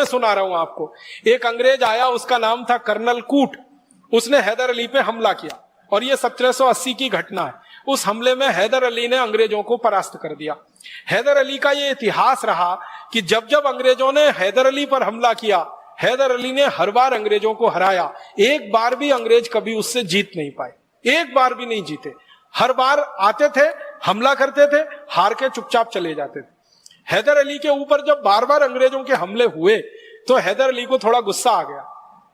मैं सुना रहा हूं आपको। एक अंग्रेज आया, उसका नाम था कर्नल कूट। उसने हैदर अली पे हमला किया और ये 1780 की घटना है। उस हमले में हैदर अली ने अंग्रेजों को परास्त कर दिया। हैदर अली का ये इतिहास रहा कि जब जब अंग्रेजों ने हैदर अली पर हमला किया, हैदर अली ने हर बार अंग्रेजों को हराया। एक बार भी अंग्रेज कभी उससे जीत नहीं पाए, एक बार भी नहीं जीते। हर बार आते थे, हमला करते थे, हार के चुपचाप चले जाते थे। हैदर अली के ऊपर जब बार बार अंग्रेजों के हमले हुए तो हैदर अली को थोड़ा गुस्सा आ गया।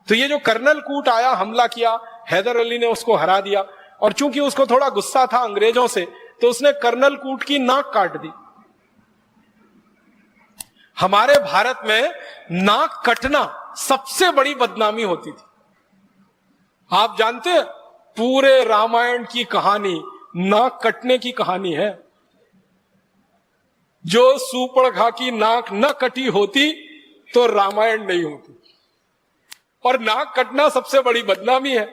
तो ये जो कर्नल कूट आया, हमला किया, हैदर अली ने उसको हरा दिया। और चूंकि उसको थोड़ा गुस्सा था अंग्रेजों से, तो उसने कर्नल कूट की नाक काट दी। हमारे भारत में नाक कटना सबसे बड़ी बदनामी होती थी। आप जानते हैं, पूरे रामायण की कहानी नाक कटने की कहानी है। जो सूपड़घा की नाक न कटी होती तो रामायण नहीं होती। और नाक कटना सबसे बड़ी बदनामी है।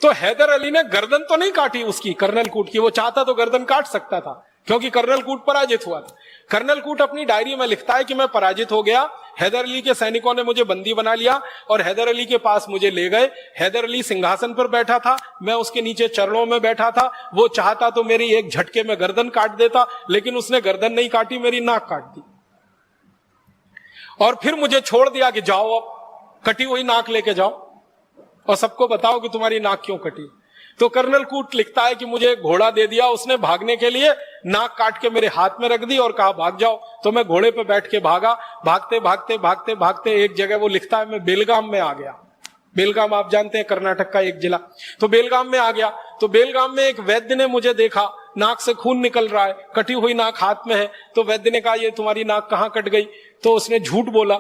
तो हैदर अली ने गर्दन तो नहीं काटी उसकी, कर्नल कूट की। वो चाहता तो गर्दन काट सकता था, क्योंकि कर्नल कूट पराजित हुआ था। कर्नल कूट अपनी डायरी में लिखता है कि मैं पराजित हो गया, हैदर अली के सैनिकों ने मुझे बंदी बना लिया और हैदर अली के पास मुझे ले गए। हैदर अली सिंहासन पर बैठा था, मैं उसके नीचे चरणों में बैठा था। वो चाहता तो मेरी एक झटके में गर्दन काट देता, लेकिन उसने गर्दन नहीं काटी, मेरी नाक काट दी। और फिर मुझे छोड़ दिया कि जाओ, अब कटी हुई नाक लेके जाओ और सबको बताओ कि तुम्हारी नाक क्यों कटी। तो कर्नल कूट लिखता है कि मुझे एक घोड़ा दे दिया उसने भागने के लिए, नाक काट के मेरे हाथ में रख दी और कहा भाग जाओ। तो मैं घोड़े पे बैठ के भागा। भागते भागते भागते भागते एक जगह वो लिखता है मैं बेलगाम में आ गया। बेलगाम आप जानते हैं, कर्नाटक का एक जिला। तो बेलगाम में आ गया। तो बेलगाम में एक वैद्य ने मुझे देखा, नाक से खून निकल रहा है, कटी हुई नाक हाथ में है। तो वैद्य ने कहा ये तुम्हारी नाक कहां कट गई? तो उसने झूठ बोला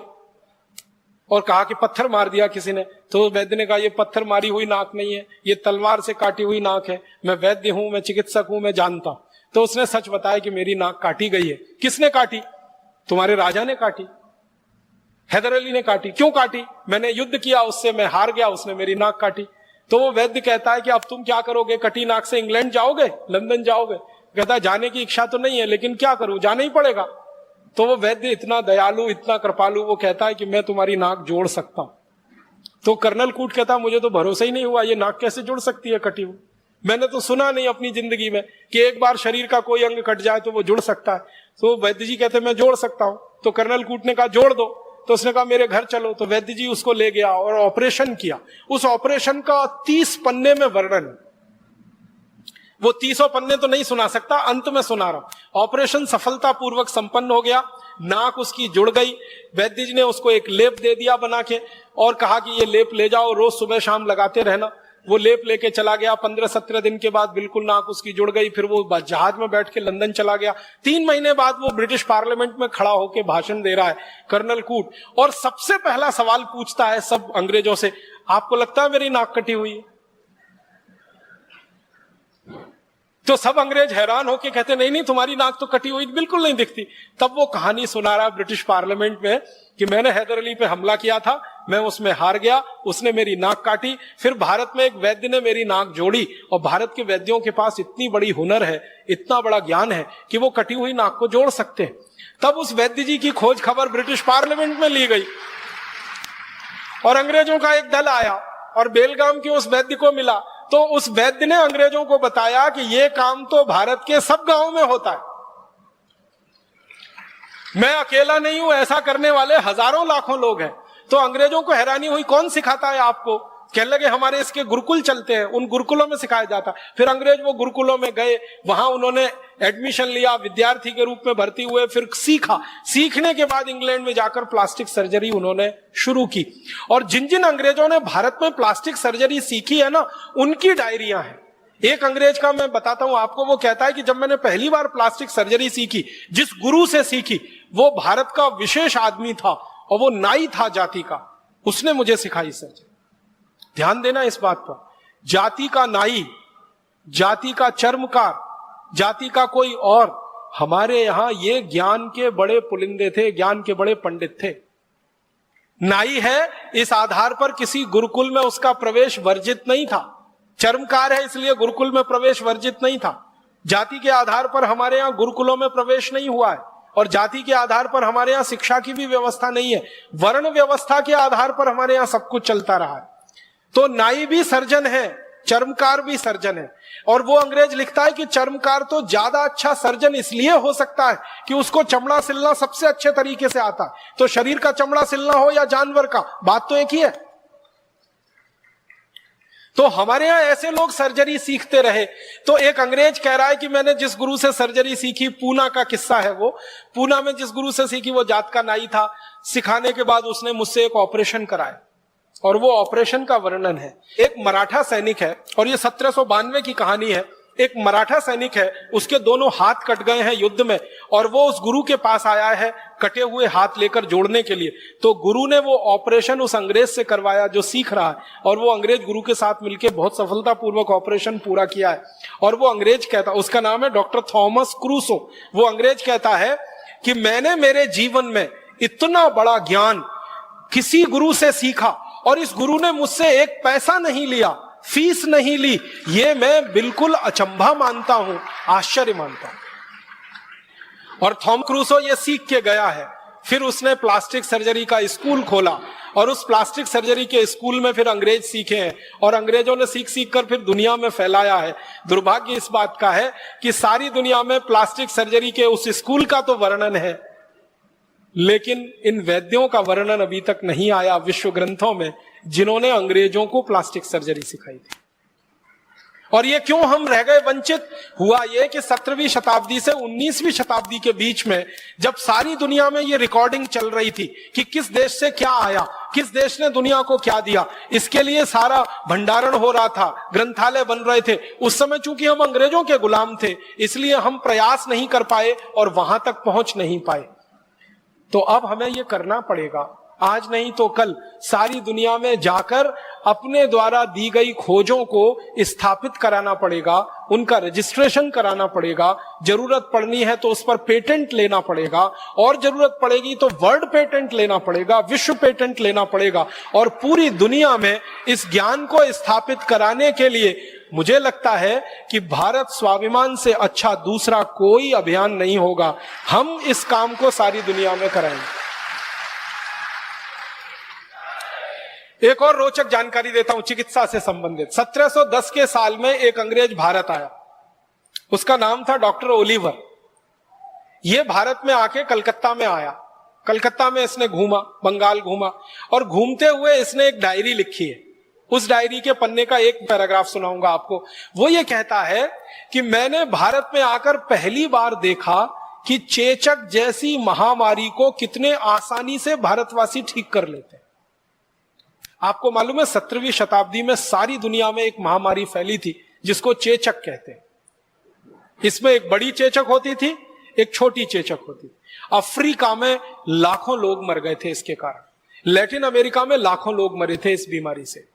और कहा कि पत्थर मार दिया किसी ने। तो वैद्य ने कहा ये पत्थर मारी हुई नाक नहीं है, ये तलवार से काटी हुई नाक है। मैं वैद्य हूं, मैं चिकित्सक हूं, मैं जानता हूं। तो उसने सच बताया कि मेरी नाक काटी गई है। किसने काटी? तुम्हारे राजा ने काटी, हैदर अली ने काटी। क्यों काटी? मैंने युद्ध किया उससे, मैं हार गया, उसने मेरी नाक काटी। तो वो वैद्य कहता है कि अब तुम क्या करोगे? कटी नाक से इंग्लैंड जाओगे, लंदन जाओगे? कहता है जाने की इच्छा तो नहीं है, लेकिन क्या करूं, जाना ही पड़ेगा। तो वो वैद्य इतना दयालु, इतना कृपालु, वो कहता है कि मैं तुम्हारी नाक जोड़ सकता हूं। तो कर्नल कूट कहता है मुझे तो भरोसा ही नहीं हुआ, ये नाक कैसे जुड़ सकती है कटी हुई? मैंने तो सुना नहीं अपनी जिंदगी में कि एक बार शरीर का कोई अंग कट जाए तो वो जुड़ सकता है। तो वैद्य जी कहते मैं जोड़ सकता हूं। तो कर्नल कूट ने कहा जोड़ दो। तो उसने कहा मेरे घर चलो। तो वैद्य जी उसको ले गया और ऑपरेशन किया। उस ऑपरेशन का 30 पन्ने में वर्णन, वो 30 पन्ने तो नहीं सुना सकता, अंत में सुना रहा हूं। ऑपरेशन सफलतापूर्वक संपन्न हो गया, नाक उसकी जुड़ गई। वैद्य जी ने उसको एक लेप दे दिया बना के और कहा कि ये लेप ले जाओ, रोज सुबह शाम लगाते रहना। वो लेप लेके चला गया। 15-17 दिन के बाद बिल्कुल नाक उसकी जुड़ गई। फिर वो जहाज में बैठ के लंदन चला गया। 3 महीने बाद वो ब्रिटिश पार्लियामेंट में खड़ा होकर भाषण दे रहा है कर्नल कूट, और सबसे पहला सवाल पूछता है सब अंग्रेजों से, आपको लगता है मेरी नाक कटी हुई है? तो सब अंग्रेज हैरान होके कहते नहीं नहीं, तुम्हारी नाक तो कटी हुई बिल्कुल नहीं दिखती। तब वो कहानी सुना रहा ब्रिटिश पार्लियामेंट में कि मैंने हैदर अली पे हमला किया था, मैं उसमें हार गया, उसने मेरी नाक काटी। फिर भारत में एक वैद्य ने मेरी नाक जोड़ी, और भारत के वैद्यों के पास इतनी बड़ी हुनर है, इतना बड़ा ज्ञान है कि वो कटी हुई नाक को जोड़ सकते हैं। तब उस वैद्य जी की खोज खबर ब्रिटिश पार्लियामेंट में ली गई और अंग्रेजों का एक दल आया और बेलगाम के उस वैद्य को मिला। तो उस वैद्य ने अंग्रेजों को बताया कि यह काम तो भारत के सब गांवों में होता है, मैं अकेला नहीं हूं, ऐसा करने वाले हजारों लाखों लोग हैं। तो अंग्रेजों को हैरानी हुई, कौन सिखाता है आपको? कहने लगे हमारे इसके गुरुकुल चलते हैं, उन गुरुकुलों में सिखाया जाता। फिर अंग्रेज वो गुरुकुलों में गए, वहां उन्होंने एडमिशन लिया, विद्यार्थी के रूप में भर्ती हुए, फिर सीखा। सीखने के बाद इंग्लैंड में जाकर प्लास्टिक सर्जरी उन्होंने शुरू की। और जिन जिन अंग्रेजों ने भारत में प्लास्टिक सर्जरी सीखी है ना, उनकी डायरियां हैं। एक अंग्रेज का मैं बताता हूं आपको, वो कहता है कि जब मैंने पहली बार प्लास्टिक सर्जरी सीखी, जिस गुरु से सीखी, वो भारत का विशेष आदमी था और वो नाई था जाति का, उसने मुझे सिखाई सर्जरी। ध्यान देना इस बात पर, जाति का नाई, जाति का चर्मकार, जाति का कोई और। हमारे यहां ये ज्ञान के बड़े पुलिंदे थे, ज्ञान के बड़े पंडित थे। नाई है इस आधार पर किसी गुरुकुल में उसका प्रवेश वर्जित नहीं था, चर्मकार है इसलिए गुरुकुल में प्रवेश वर्जित नहीं था। जाति के आधार पर हमारे यहां गुरुकुलों में प्रवेश नहीं हुआ है। और जाति के आधार पर हमारे यहाँ शिक्षा की भी व्यवस्था नहीं है, वर्ण व्यवस्था के आधार पर हमारे यहाँ सब कुछ चलता रहा है। तो नाई भी सर्जन है, चर्मकार भी सर्जन है, और वो अंग्रेज लिखता है कि चर्मकार तो ज्यादा अच्छा सर्जन इसलिए हो सकता है कि उसको चमड़ा सिलना सबसे अच्छे तरीके से आता है। तो शरीर का चमड़ा सिलना हो या जानवर का, बात तो एक ही है। तो हमारे यहां ऐसे लोग सर्जरी सीखते रहे। तो एक अंग्रेज कह रहा है कि मैंने जिस गुरु से सर्जरी सीखी, पूना का किस्सा है वो, पूना में जिस गुरु से सीखी वो जात का नाई था। सिखाने के बाद उसने मुझसे एक ऑपरेशन कराया, और वो ऑपरेशन का वर्णन है। एक मराठा सैनिक है, और ये 1792 की कहानी है। एक मराठा सैनिक है, उसके दोनों हाथ कट गए हैं युद्ध में, और वो उस गुरु के पास आया है कटे हुए हाथ लेकर जोड़ने के लिए। तो गुरु ने वो ऑपरेशन उस अंग्रेज से करवाया जो सीख रहा है, और वो अंग्रेज गुरु के साथ मिलकर बहुत सफलतापूर्वक ऑपरेशन पूरा किया है। और वो अंग्रेज कहता, उसका नाम है डॉक्टर थॉमस क्रूसो। वो अंग्रेज कहता है कि मैंने मेरे जीवन में इतना बड़ा ज्ञान किसी गुरु से सीखा, और इस गुरु ने मुझसे एक पैसा नहीं लिया, फीस नहीं ली। ये मैं बिल्कुल अचंभा मानता हूं, आश्चर्य मानता हूं। और थॉम क्रूसो ये सीख के गया है। फिर उसने प्लास्टिक सर्जरी का स्कूल खोला, और उस प्लास्टिक सर्जरी के स्कूल में फिर अंग्रेज सीखे हैं, और अंग्रेजों ने सीख सीख कर फिर दुनिया में फैलाया है। दुर्भाग्य इस बात का है कि सारी दुनिया में प्लास्टिक सर्जरी के उस स्कूल का तो वर्णन है, लेकिन इन वैद्यों का वर्णन अभी तक नहीं आया विश्व ग्रंथों में, जिन्होंने अंग्रेजों को प्लास्टिक सर्जरी सिखाई थी। और ये क्यों हम रह गए वंचित? हुआ ये कि 17वीं शताब्दी से 19वीं शताब्दी के बीच में, जब सारी दुनिया में ये रिकॉर्डिंग चल रही थी कि किस देश से क्या आया, किस देश ने दुनिया को क्या दिया, इसके लिए सारा भंडारण हो रहा था, ग्रंथालय बन रहे थे। उस समय चूंकि हम अंग्रेजों के गुलाम थे, इसलिए हम प्रयास नहीं कर पाए और वहां तक पहुंच नहीं पाए। तो अब हमें यह करना पड़ेगा, आज नहीं तो कल सारी दुनिया में जाकर अपने द्वारा दी गई खोजों को स्थापित कराना पड़ेगा, उनका रजिस्ट्रेशन कराना पड़ेगा। जरूरत पड़नी है तो उस पर पेटेंट लेना पड़ेगा, और जरूरत पड़ेगी तो वर्ल्ड पेटेंट लेना पड़ेगा, विश्व पेटेंट लेना पड़ेगा। और पूरी दुनिया में इस ज्ञान को स्थापित कराने के लिए मुझे लगता है कि भारत स्वाभिमान से अच्छा दूसरा कोई अभियान नहीं होगा। हम इस काम को सारी दुनिया में कराएंगे। एक और रोचक जानकारी देता हूं चिकित्सा से संबंधित। 1710 के साल में एक अंग्रेज भारत आया, उसका नाम था डॉक्टर ओलिवर। यह भारत में आके कलकत्ता में आया। कलकत्ता में इसने घूमा, बंगाल घूमा, और घूमते हुए इसने एक डायरी लिखी है। उस डायरी के पन्ने का एक पैराग्राफ सुनाऊंगा आपको। वो ये कहता है कि मैंने भारत में आकर पहली बार देखा कि चेचक जैसी महामारी को कितने आसानी से भारतवासी ठीक कर लेते हैं। आपको मालूम है 17वीं शताब्दी में सारी दुनिया में एक महामारी फैली थी जिसको चेचक कहते हैं। इसमें एक बड़ी चेचक होती थी, एक छोटी चेचक होती थी। अफ्रीका में लाखों लोग मर गए थे इसके कारण। लैटिन अमेरिका में लाखों लोग मरे थे इस बीमारी से।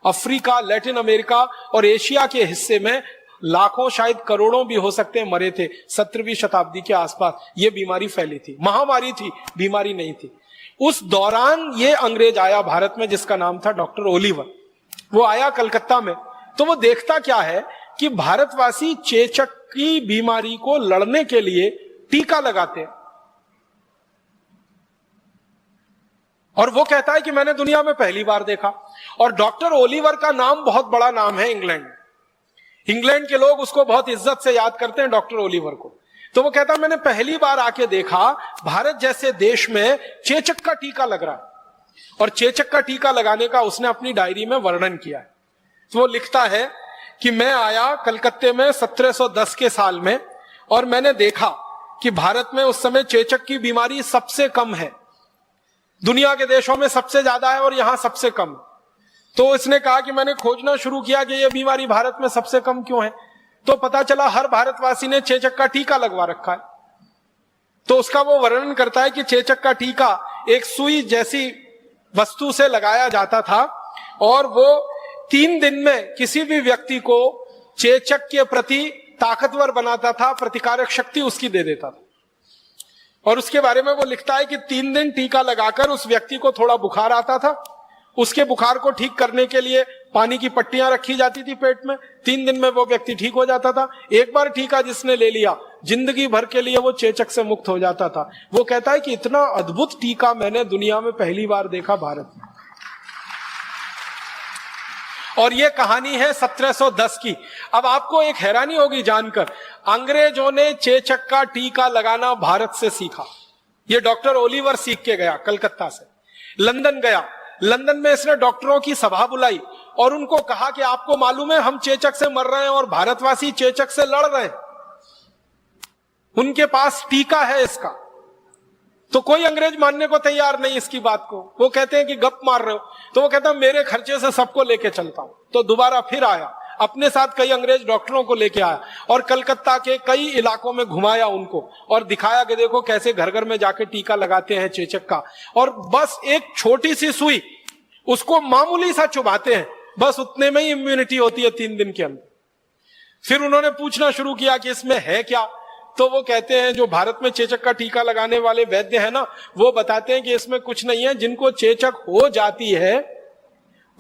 अफ्रीका, लैटिन अमेरिका और एशिया के हिस्से में लाखों, शायद करोड़ों भी हो सकते हैं, मरे थे 17वीं शताब्दी के आसपास। यह बीमारी फैली थी, महामारी थी, बीमारी नहीं थी। उस दौरान ये अंग्रेज आया भारत में जिसका नाम था डॉक्टर ओलिवर। वो आया कलकत्ता में, तो वो देखता क्या है कि भारतवासी चेचक की बीमारी को लड़ने के लिए टीका लगाते हैं। और वो कहता है कि मैंने दुनिया में पहली बार देखा। और डॉक्टर ओलिवर का नाम बहुत बड़ा नाम है इंग्लैंड। इंग्लैंड के लोग उसको बहुत इज्जत से याद करते हैं डॉक्टर ओलिवर को। तो वो कहता है मैंने पहली बार आके देखा भारत जैसे देश में चेचक का टीका लग रहा है। और चेचक का टीका लगाने का उसने अपनी डायरी में वर्णन किया है। तो वो लिखता है कि मैं आया कलकत्ते में 1710 के साल में, और मैंने देखा कि भारत में उस समय चेचक की बीमारी सबसे कम है। दुनिया के देशों में सबसे ज्यादा है और यहां सबसे कम। तो इसने कहा कि मैंने खोजना शुरू किया कि यह बीमारी भारत में सबसे कम क्यों है। तो पता चला हर भारतवासी ने चेचक का टीका लगवा रखा है। तो उसका वो वर्णन करता है कि चेचक का टीका एक सुई जैसी वस्तु से लगाया जाता था, और वो 3 दिन में किसी भी व्यक्ति को चेचक के प्रति ताकतवर बनाता था, प्रतिकारक शक्ति उसकी दे देता था। और उसके बारे में वो लिखता है कि 3 दिन टीका लगाकर उस व्यक्ति को थोड़ा बुखार आता था, उसके बुखार को ठीक करने के लिए पानी की पट्टियां रखी जाती थी पेट में, 3 दिन में वो व्यक्ति ठीक हो जाता था। एक बार टीका जिसने ले लिया, जिंदगी भर के लिए वो चेचक से मुक्त हो जाता था। वो कहता है कि इतना अद्भुत टीका मैंने दुनिया में पहली बार देखा भारत में। और ये कहानी है 1710 की। अब आपको एक हैरानी होगी जानकर, अंग्रेजों ने चेचक का टीका लगाना भारत से सीखा। ये डॉक्टर ओलिवर सीख के गया कलकत्ता से, लंदन गया। लंदन में इसने डॉक्टरों की सभा बुलाई और उनको कहा कि आपको मालूम है हम चेचक से मर रहे हैं और भारतवासी चेचक से लड़ रहे हैं, उनके पास टीका है इसका। तो कोई अंग्रेज मानने को तैयार नहीं इसकी बात को। वो कहते हैं कि गप मार रहे हो। तो वो कहता है मेरे खर्चे से सबको लेके चलता हूं। तो दोबारा फिर आया, अपने साथ कई अंग्रेज डॉक्टरों को लेके आया और कलकत्ता के कई इलाकों में घुमाया उनको और दिखाया कि देखो कैसे घर घर में जाके टीका लगाते हैं चेचक का। और बस एक छोटी सी सुई, उसको मामूली सा चुभाते हैं, बस उतने में ही इम्यूनिटी होती है 3 दिन के अंदर। फिर उन्होंने पूछना शुरू किया कि इसमें है क्या। तो वो कहते हैं, जो भारत में चेचक का टीका लगाने वाले वैद्य हैं ना, वो बताते हैं कि इसमें कुछ नहीं है। जिनको चेचक हो जाती है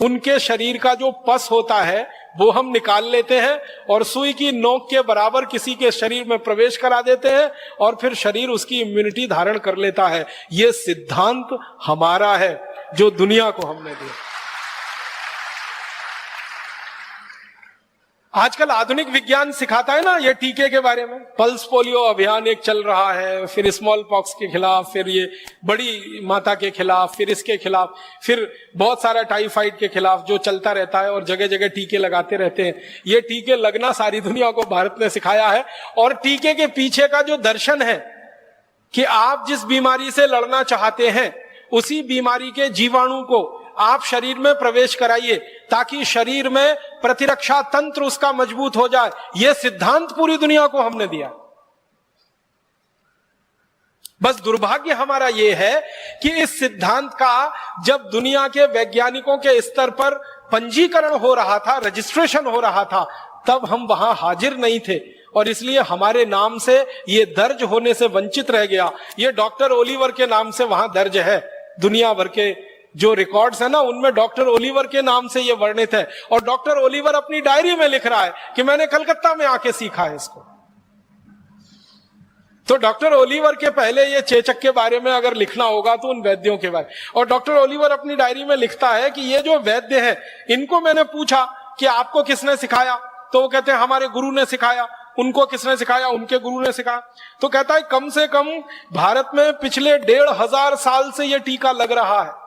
उनके शरीर का जो पस होता है वो हम निकाल लेते हैं और सुई की नोक के बराबर किसी के शरीर में प्रवेश करा देते हैं और फिर शरीर उसकी इम्यूनिटी धारण कर लेता है। ये सिद्धांत हमारा है जो दुनिया को हमने दिया। आजकल आधुनिक विज्ञान सिखाता है ना ये टीके के बारे में। पल्स पोलियो अभियान एक चल रहा है, फिर स्मॉल पॉक्स के खिलाफ, फिर ये बड़ी माता के खिलाफ, फिर इसके खिलाफ, फिर बहुत सारा टाइफाइड के खिलाफ जो चलता रहता है और जगह जगह टीके लगाते रहते हैं। ये टीके लगना सारी दुनिया को भारत ने सिखाया है। और टीके के पीछे का जो दर्शन है कि आप जिस बीमारी से लड़ना चाहते हैं उसी बीमारी के जीवाणु को आप शरीर में प्रवेश कराइए ताकि शरीर में प्रतिरक्षा तंत्र उसका मजबूत हो जाए। यह सिद्धांत पूरी दुनिया को हमने दिया। बस दुर्भाग्य हमारा यह है कि इस सिद्धांत का जब दुनिया के वैज्ञानिकों के स्तर पर पंजीकरण हो रहा था, रजिस्ट्रेशन हो रहा था, तब हम वहां हाजिर नहीं थे और इसलिए हमारे नाम से यह दर्ज होने से वंचित रह गया। यह डॉक्टर ओलिवर के नाम से वहां दर्ज है। दुनिया भर के जो रिकॉर्ड्स है ना उनमें डॉक्टर ओलिवर के नाम से यह वर्णित है और डॉक्टर ओलिवर अपनी डायरी में लिख रहा है कि मैंने कलकत्ता में आके सीखा है इसको। तो डॉक्टर ओलिवर के पहले ये चेचक के बारे में अगर लिखना होगा तो उन वैद्यों के बारे में। और डॉक्टर ओलिवर अपनी डायरी में लिखता है कि ये जो वैद्य है इनको मैंने पूछा कि आपको किसने सिखाया, तो वो कहते हैं हमारे गुरु ने सिखाया। उनको किसने सिखाया, उनके गुरु ने सिखाया। तो कहता है कम से कम भारत में पिछले 1500 साल से यह टीका लग रहा है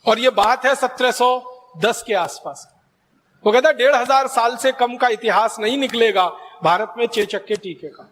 और यह बात है 1710 के आसपास। वो कहता है 1500 साल से कम का इतिहास नहीं निकलेगा भारत में चेचक के टीके का।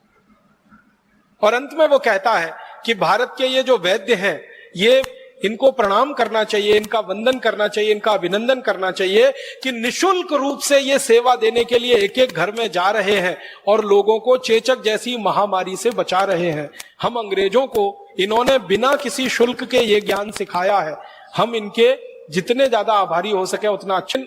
और अंत में वो कहता है कि भारत के ये जो वैद्य हैं ये इनको प्रणाम करना चाहिए, इनका वंदन करना चाहिए, इनका अभिनंदन करना चाहिए कि निशुल्क रूप से ये सेवा देने के लिए एक एक घर में जा रहे हैं और लोगों को चेचक जैसी महामारी से बचा रहे हैं। हम अंग्रेजों को इन्होंने बिना किसी शुल्क के ये ज्ञान सिखाया है। हम इनके जितने ज्यादा आभारी हो सके उतना अच्छा।